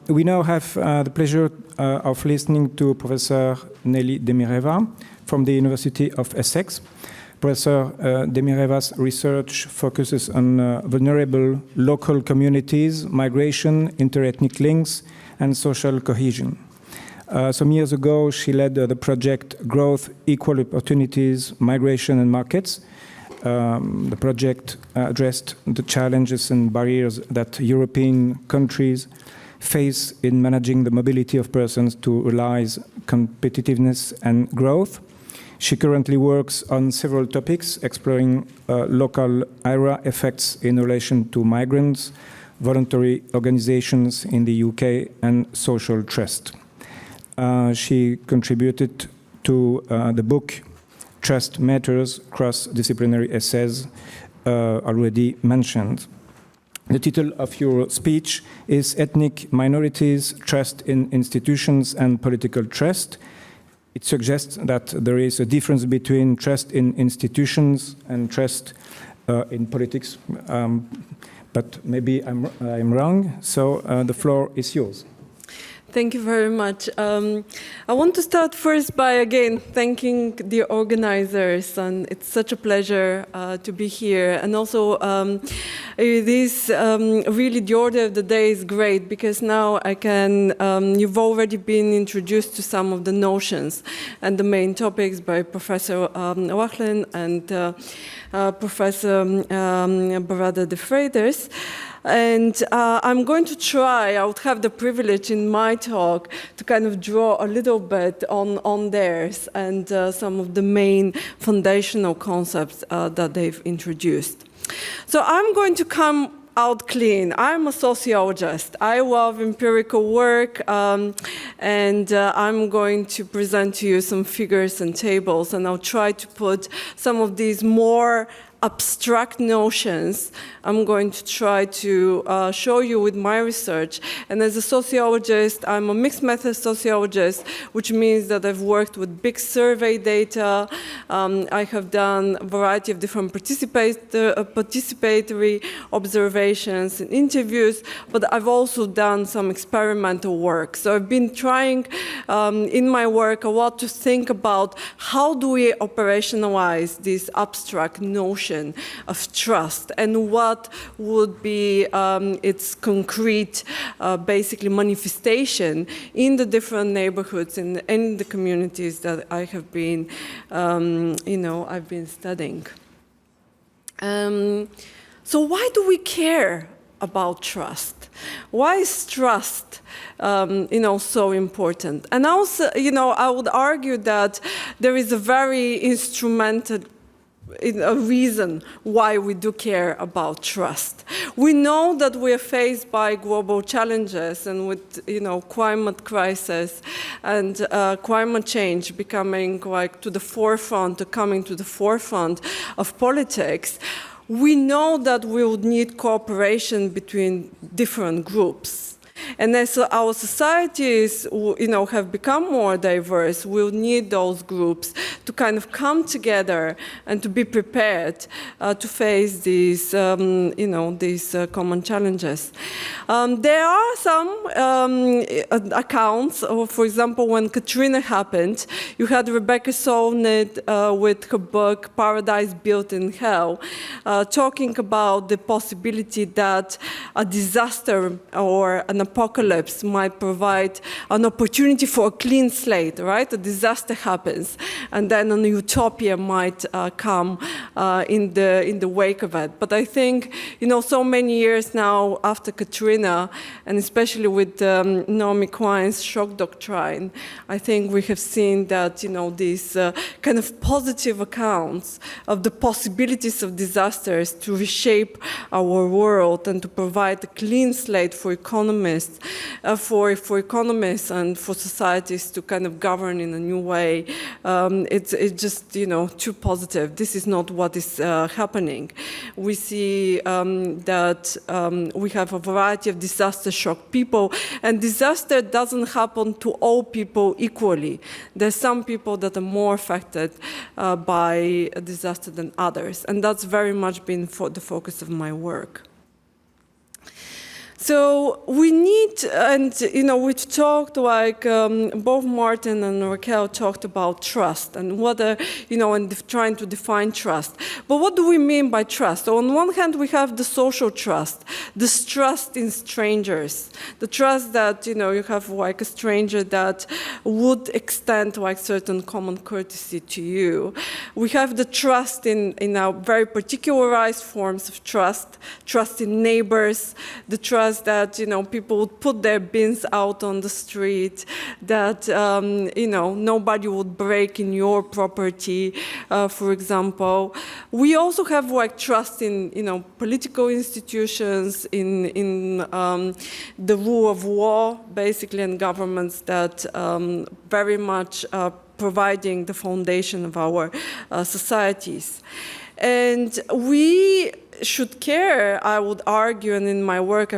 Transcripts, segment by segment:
We now have the pleasure of listening to Professor NELI DEMIREVA from the University of Essex. Professor Demireva's research focuses on vulnerable local communities, migration, interethnic links, and social cohesion. Some years ago, she led the project Growth, Equal Opportunities, Migration and Markets. The project addressed the challenges and barriers that European countries face in managing the mobility of persons to realize competitiveness and growth. She currently works on several topics, exploring local IRA effects in relation to migrants, voluntary organizations in the UK, and social trust. She contributed to the book Trust Matters, Cross-Disciplinary Essays, already mentioned. The title of your speech is Ethnic Minorities, Trust in Institutions and Political Trust. It suggests that there is a difference between trust in institutions and trust in politics, but maybe I'm wrong, so the floor is yours. Thank you very much. I want to start first by, again, thanking the organizers, and it's such a pleasure to be here. And also, really the order of the day is great, because now I can, you've already been introduced to some of the notions and the main topics by Professor Wachlen and Professor Barada de Freitas. And I'm going to try, I would have the privilege in my talk to kind of draw a little bit on theirs and some of the main foundational concepts that they've introduced. So I'm going to come out clean. I'm a sociologist. I love empirical work, and I'm going to present to you some figures and tables, and I'll try to put some of these more abstract notions I'm going to try to show you with my research. And as a sociologist, I'm a mixed method sociologist, which means that I've worked with big survey data. I have done a variety of different participatory observations and interviews, but I've also done some experimental work. So I've been trying in my work a lot to think about how do we operationalize this abstract notion of trust, and what would be its concrete, basically, manifestation in the different neighborhoods and in the communities that I have been, I've been studying. So why do we care about trust? Why is trust, so important? And also, I would argue that there is a very instrumental a reason why we do care about trust. We know that we are faced by global challenges, and with climate crisis and climate change becoming coming to the forefront of politics. We know that we would need cooperation between different groups. And as our societies, have become more diverse, we'll need those groups to kind of come together and to be prepared to face these, these common challenges. There are some accounts. For example, when Katrina happened, you had Rebecca Solnit with her book "Paradise Built in Hell," talking about the possibility that a disaster or an apocalypse might provide an opportunity for a clean slate, right? A disaster happens, and then a utopia might come in the wake of it. But I think, so many years now after Katrina, and especially with Naomi Klein's shock doctrine, I think we have seen that, these kind of positive accounts of the possibilities of disasters to reshape our world and to provide a clean slate for economists, for economists and for societies to kind of govern in a new way. It's just, too positive. This is not what is happening. We see that we have a variety of disaster shock people, and disaster doesn't happen to all people equally. There's some people that are more affected by a disaster than others, and that's very much been the focus of my work. So we need, and we've talked like both Martin and Raquel talked about trust and what, and trying to define trust. But what do we mean by trust? So on one hand, we have the social trust, this trust in strangers, the trust that you have like a stranger that would extend like certain common courtesy to you. We have the trust in our very particularized forms of trust in neighbors, the trust that people would put their bins out on the street, that nobody would break in your property, for example. We also have like trust in political institutions, in the rule of law, basically, and governments that very much providing the foundation of our societies. And we should care, I would argue, and in my work I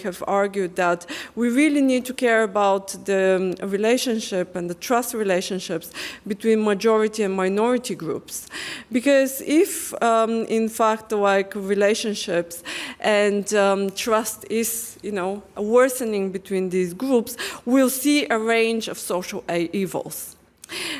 have argued that we really need to care about the relationship and the trust relationships between majority and minority groups. Because if, in fact, like relationships and trust is, worsening between these groups, we'll see a range of social evils.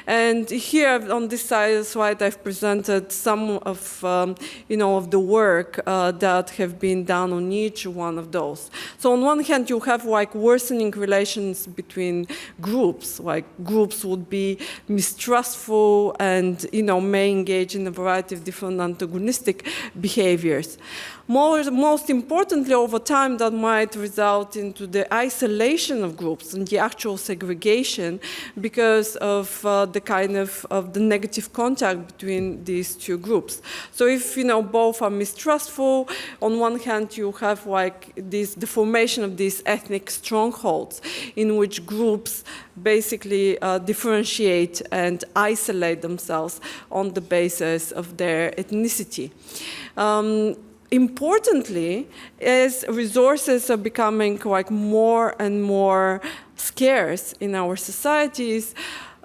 And here on this slide, I've presented some of, of the work that have been done on each one of those. So on one hand, you have like worsening relations between groups. Like groups would be mistrustful and, may engage in a variety of different antagonistic behaviors. Most importantly, over time, that might result into the isolation of groups and the actual segregation because of the kind of the negative contact between these two groups. So if both are mistrustful, on one hand you have like the formation of these ethnic strongholds in which groups basically differentiate and isolate themselves on the basis of their ethnicity. Importantly, as resources are becoming like more and more scarce in our societies,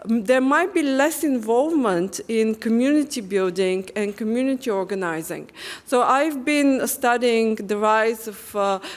there might be less involvement in community building and community organizing. So I've been studying the rise of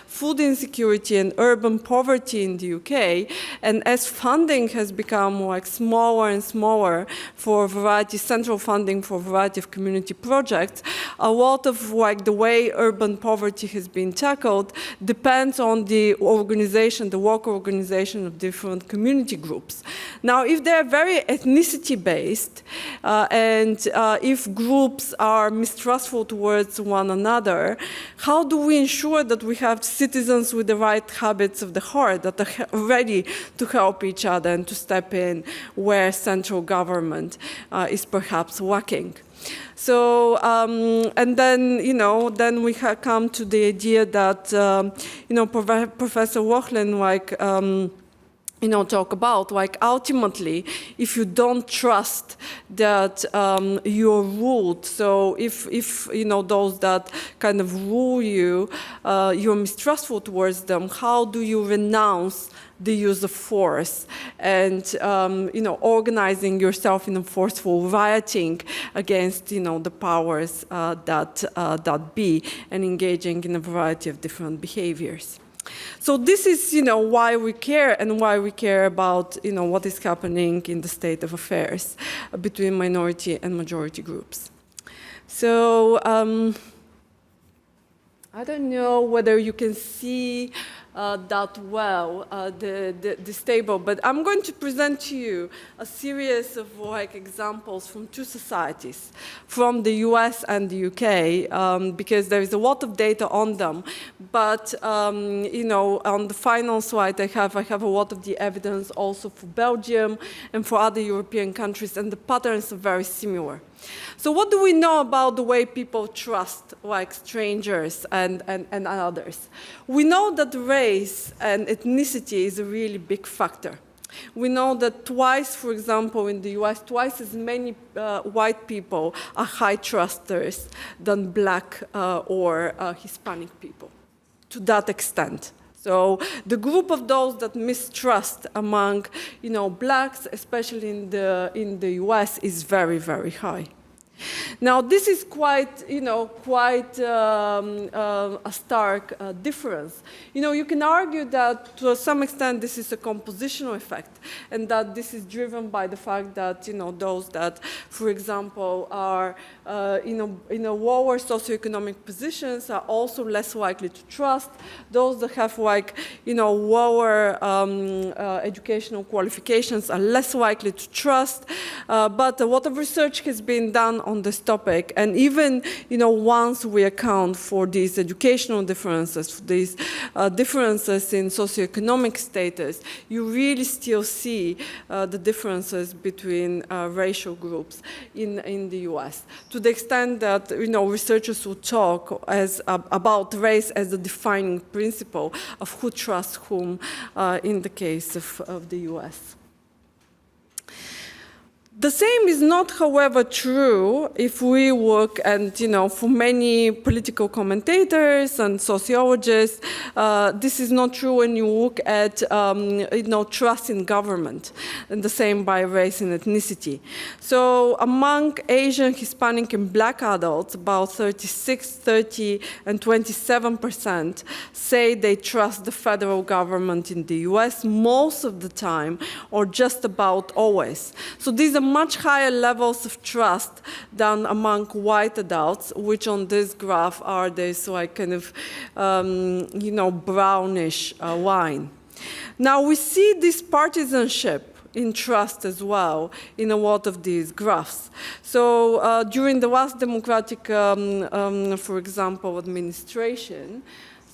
food insecurity and urban poverty in the UK, and as funding has become like smaller and smaller for a variety, central funding for a variety of community projects, a lot of like the way urban poverty has been tackled depends on the organization, the work organization of different community groups. Now, if they're very ethnicity-based, and if groups are mistrustful towards one another, how do we ensure that we have citizens with the right habits of the heart, that are ready to help each other and to step in where central government is perhaps lacking? So, and then, then we come to the idea that, Professor Louvain, talk about, like, ultimately, if you don't trust that you're ruled, so if those that kind of rule you, you're mistrustful towards them, how do you renounce the use of force and, organizing yourself in a forceful rioting against, the powers that be, and engaging in a variety of different behaviors? So this is, why we care, and why we care about, what is happening in the state of affairs between minority and majority groups. So I don't know whether you can see that well, this table, but I'm going to present to you a series of examples from two societies, from the US and the UK, because there is a lot of data on them, but on the final slide I have a lot of the evidence also for Belgium and for other European countries, and the patterns are very similar. So what do we know about the way people trust, strangers and others? We know that race and ethnicity is a really big factor. We know that twice, for example, in the US, twice as many white people are high trusters than black or Hispanic people, to that extent. So the group of those that mistrust among, blacks, especially in the US, is very, very high. Now, this is quite, a stark difference. You can argue that to some extent this is a compositional effect, and that this is driven by the fact that, those that, for example, are in lower socioeconomic positions are also less likely to trust. Those that have, lower educational qualifications are less likely to trust. But a lot of research has been done on this topic, and even once we account for these educational differences, for these differences in socioeconomic status, you really still see the differences between racial groups in the US, to the extent that researchers will talk about race as a defining principle of who trusts whom in the case of the US. The same is not, however, true if we look, and for many political commentators and sociologists, this is not true when you look at trust in government, and the same by race and ethnicity. So among Asian, Hispanic, and Black adults, about 36, 30, and 27% say they trust the federal government in the US most of the time, or just about always. So these are much higher levels of trust than among white adults, which on this graph are this brownish line. Now we see this partisanship in trust as well in a lot of these graphs. So during the last democratic, for example, administration,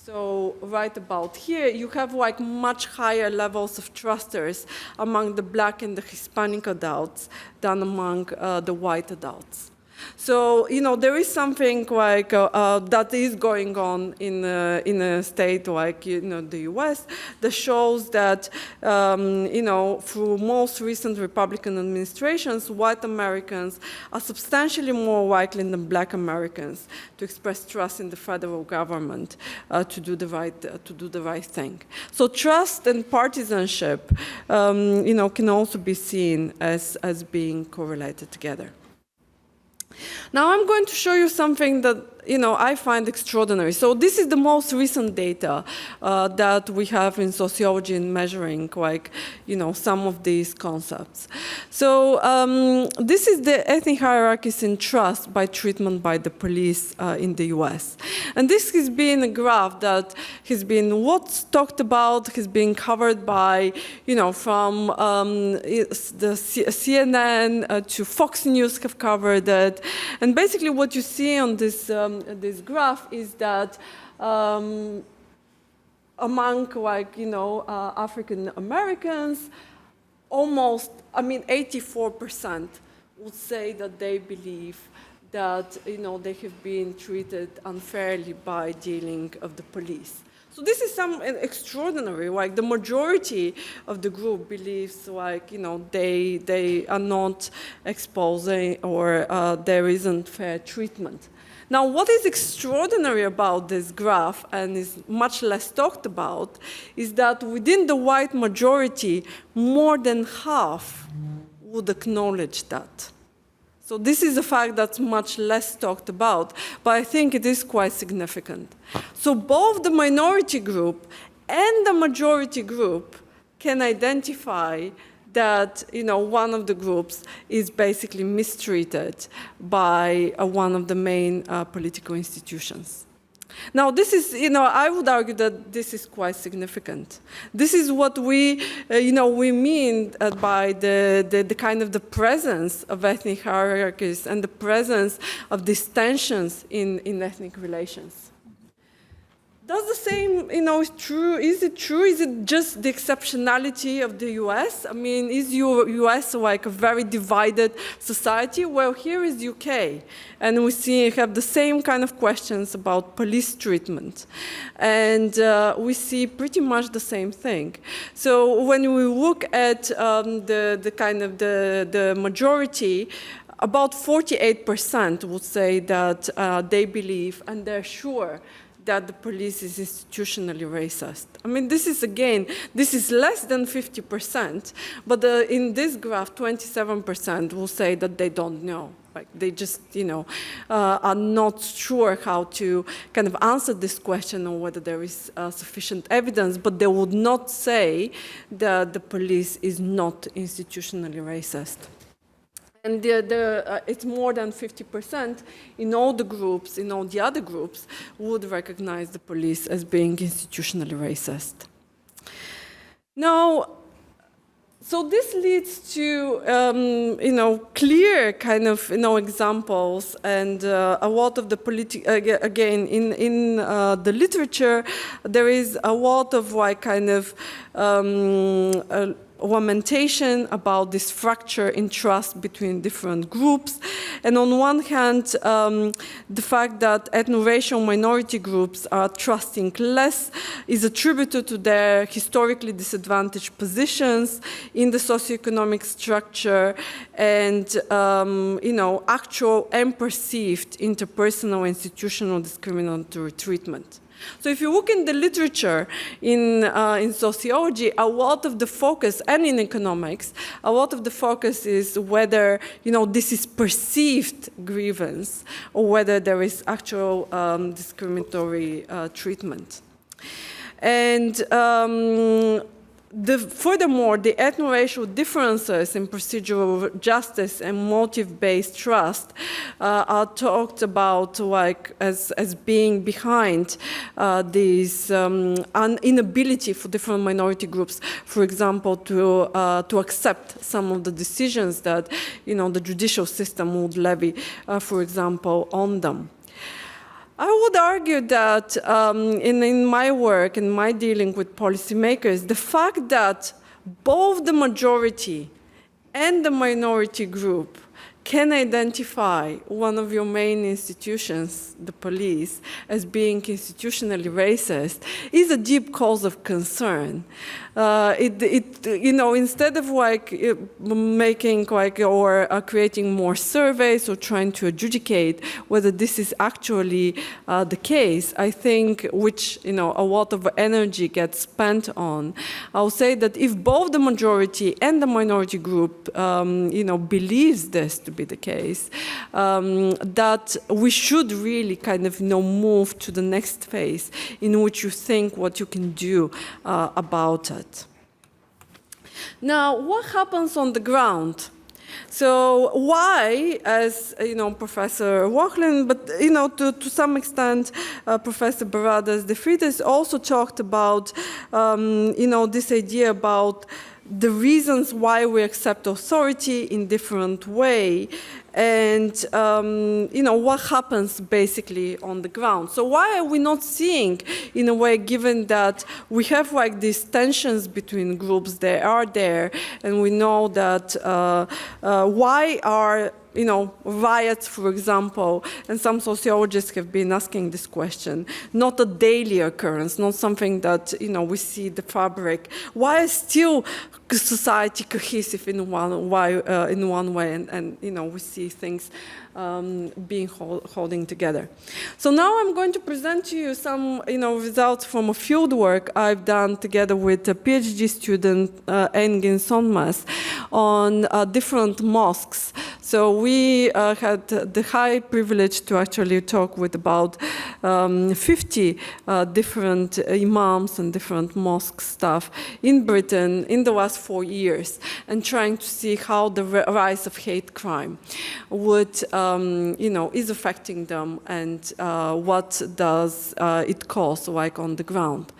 so right about here, you have much higher levels of trusters among the Black and the Hispanic adults than among the white adults. So, there is something that is going on in a state like, the US that shows that, through most recent Republican administrations, white Americans are substantially more likely than Black Americans to express trust in the federal government to do the right thing. So trust and partisanship, can also be seen as being correlated together. Now I'm going to show you something that I find extraordinary. So this is the most recent data that we have in sociology in measuring some of these concepts. So this is the ethnic hierarchies in trust by treatment by the police in the US. And this has been a graph that has been what's talked about, has been covered by, from the CNN to Fox News have covered it. And basically what you see on this graph is that among African Americans, almost, 84% would say that they believe that they have been treated unfairly by dealing of the police. So this is extraordinary. The majority of the group believes they are not exposing or there isn't fair treatment. Now, what is extraordinary about this graph, and is much less talked about, is that within the white majority, more than half would acknowledge that. So this is a fact that's much less talked about, but I think it is quite significant. So both the minority group and the majority group can identify that one of the groups is basically mistreated by one of the main political institutions. Now, this is, I would argue that this is quite significant. This is what we mean by the presence of ethnic hierarchies and the presence of these tensions in ethnic relations. Does the same, is true? Is it true? Is it just the exceptionality of the US? Is US a very divided society? Well, here is UK, and we have the same kind of questions about police treatment, and we see pretty much the same thing. So when we look at the majority, about 48% would say that they believe and they're sure that the police is institutionally racist. This is less than 50%, but in this graph, 27% will say that they don't know. Like they just, are not sure how to kind of answer this question or whether there is sufficient evidence, but they would not say that the police is not institutionally racist. And it's more than 50% in all the groups, in all the other groups, would recognize the police as being institutionally racist. Now, so this leads to, clear kind of, examples, and a lot of the again, in the literature, there is a lot of like kind of lamentation about this fracture in trust between different groups. And on one hand, the fact that ethno-racial minority groups are trusting less is attributed to their historically disadvantaged positions in the socioeconomic structure and, actual and perceived interpersonal institutional discriminatory treatment. So if you look in the literature in sociology, a lot of the focus, and in economics, a lot of the focus is whether, this is perceived grievance or whether there is actual discriminatory treatment. And furthermore, the ethno-racial differences in procedural justice and motive-based trust are talked about like as being behind this inability for different minority groups, for example, to accept some of the decisions that the judicial system would levy, for example, on them. I would argue that in my work, in my dealing with policymakers, the fact that both the majority and the minority group can identify one of your main institutions, the police, as being institutionally racist is a deep cause of concern. Instead of like making like or creating more surveys or trying to adjudicate whether this is actually the case, I think, which a lot of energy gets spent on, I'll say that if both the majority and the minority group, believes this to be the case, that we should really kind of move to the next phase in which you think what you can do about it. Now, what happens on the ground? So why, as Professor Wachlin, but to some extent, Professor Barradas de Freitas also talked about this idea about the reasons why we accept authority in different way, and what happens basically on the ground. So why are we not seeing, in a way, given that we have like these tensions between groups, they are there, and we know that why are riots, for example, and some sociologists have been asking this question, not a daily occurrence, not something that, we see the fabric. Why is still society cohesive in one way, and we see things holding together. So now I'm going to present to you some, results from a field work I've done together with a PhD student, Engin Sonmez, on different mosques. So we had the high privilege to actually talk with about 50 different imams and different mosque staff in Britain in the last 4 years, and trying to see how the rise of hate crime would, is affecting them, and what does it cause, like on the ground.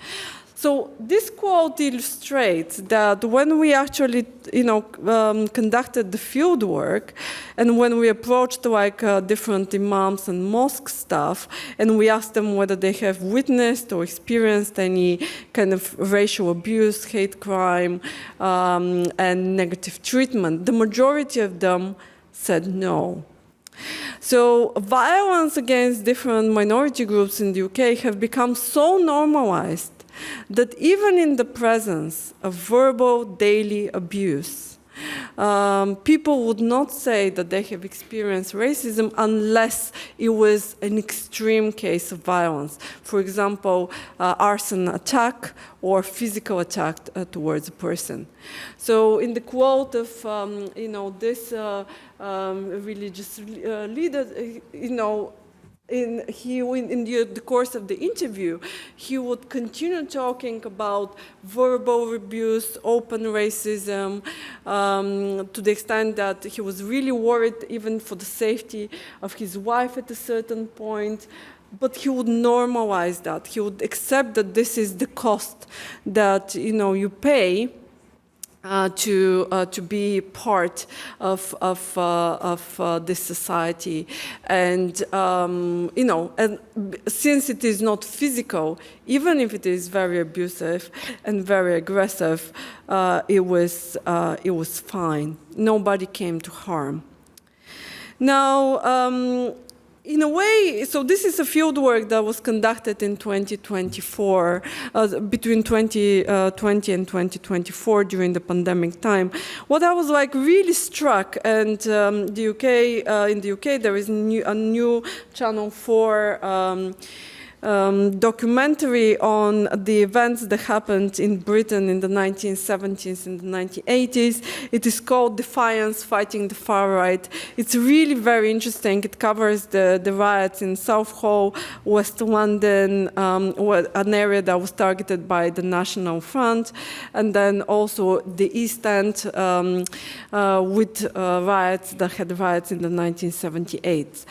So this quote illustrates that when we actually, conducted the field work, and when we approached like different imams and mosque staff, and we asked them whether they have witnessed or experienced any kind of racial abuse, hate crime, and negative treatment, the majority of them said no. So violence against different minority groups in the UK have become so normalized that even in the presence of verbal daily abuse, people would not say that they have experienced racism unless it was an extreme case of violence. For example, arson attack or physical attack towards a person. So in the quote of, this religious leader, in the course of the interview, he would continue talking about verbal abuse, open racism, to the extent that he was really worried even for the safety of his wife at a certain point. But he would normalize that. He would accept that this is the cost that you pay to be part of this society, and and since it is not physical, even if it is very abusive and very aggressive, it was fine. Nobody came to harm. Now. In a way, so this is a field work that was conducted in 2024, between 2020 and 2024 during the pandemic time. What I was really struck, and in the UK there is a new Channel 4 documentary on the events that happened in Britain in the 1970s and the 1980s. It is called Defiance, Fighting the Far Right. It's really very interesting. It covers the riots in Southall, West London, an area that was targeted by the National Front, and then also the East End with riots in the 1978.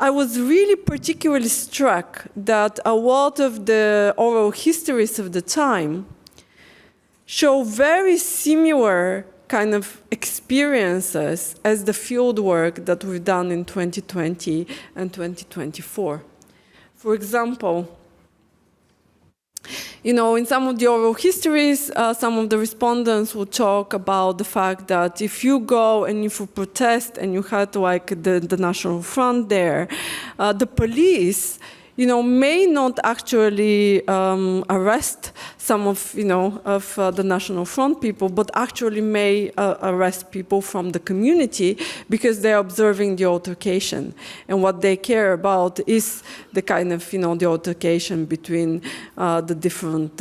I was really particularly struck that a lot of the oral histories of the time show very similar kind of experiences as the field work that we've done in 2020 and 2024. For example, in some of the oral histories, some of the respondents will talk about the fact that if you go and if you protest and you had the National Front there, the police, may not actually arrest some of the National Front people, but actually may arrest people from the community because they're observing the altercation. And what they care about is the kind of, the altercation between the different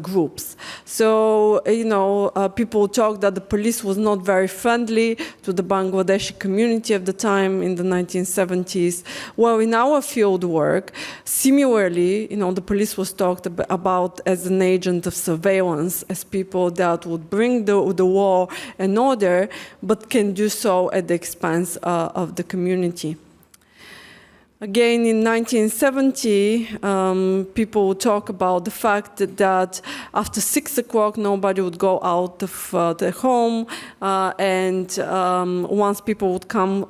groups. So, people talk that the police was not very friendly to the Bangladeshi community of the time in the 1970s. Well, in our field work, similarly, the police was talked about as an agent of surveillance, as people that would bring the law and order, but can do so at the expense of the community. Again, in 1970, people would talk about the fact that after 6 o'clock, nobody would go out of their home, and once people would come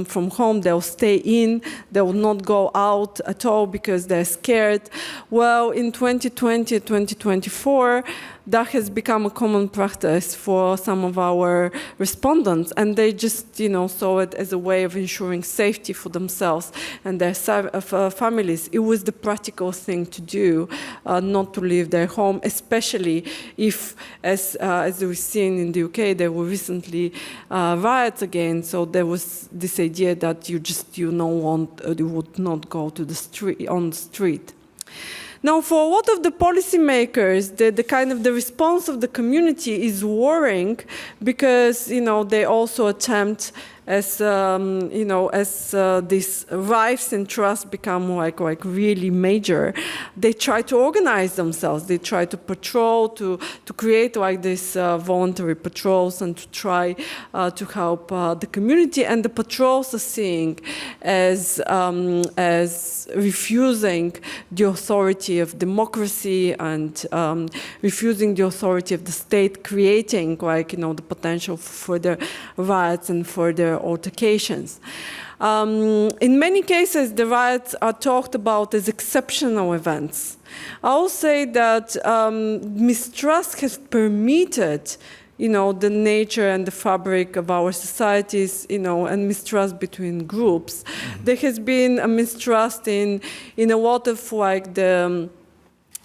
from home, they'll stay in. They will not go out at all because they're scared. Well, in 2020, 2024, that has become a common practice for some of our respondents, and they just, saw it as a way of ensuring safety for themselves and their families. It was the practical thing to do, not to leave their home, especially if, as we've seen in the UK, there were recently riots again. So there was this idea that you would not go to the street on the street. Now, for a lot of the policymakers, the kind of the response of the community is worrying because, they also attempt as these rifts and trusts become like really major, they try to organize themselves. They try to patrol, to create these voluntary patrols and to try to help the community. And the patrols are seen as refusing the authority of democracy and refusing the authority of the state, creating the potential for further riots and further altercations. In many cases, the riots are talked about as exceptional events. I will say that mistrust has permeated the nature and the fabric of our societies, and mistrust between groups. Mm-hmm. There has been a mistrust in a lot of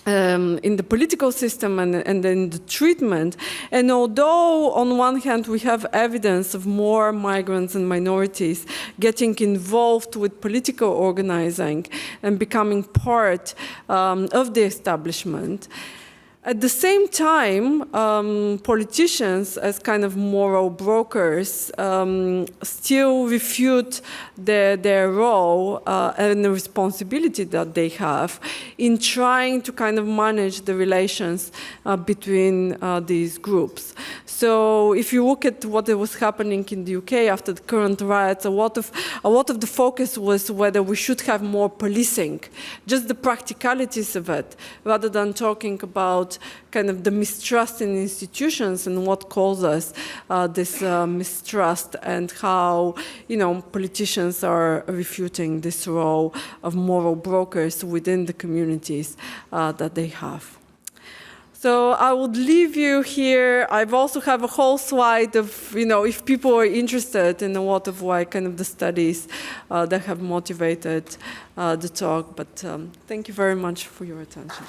in the political system and in the treatment. And although on one hand we have evidence of more migrants and minorities getting involved with political organizing and becoming part of the establishment, at the same time, politicians, as kind of moral brokers, still refute their role and the responsibility that they have in trying to kind of manage the relations between these groups. So if you look at what was happening in the UK after the current riots, a lot of the focus was whether we should have more policing, just the practicalities of it, rather than talking about kind of the mistrust in institutions and what causes this mistrust, and how, you know, politicians are refuting this role of moral brokers within the communities that they have. So I would leave you here. I've also have a whole slide of, you know, if people are interested in a lot of why kind of the studies that have motivated the talk. But thank you very much for your attention.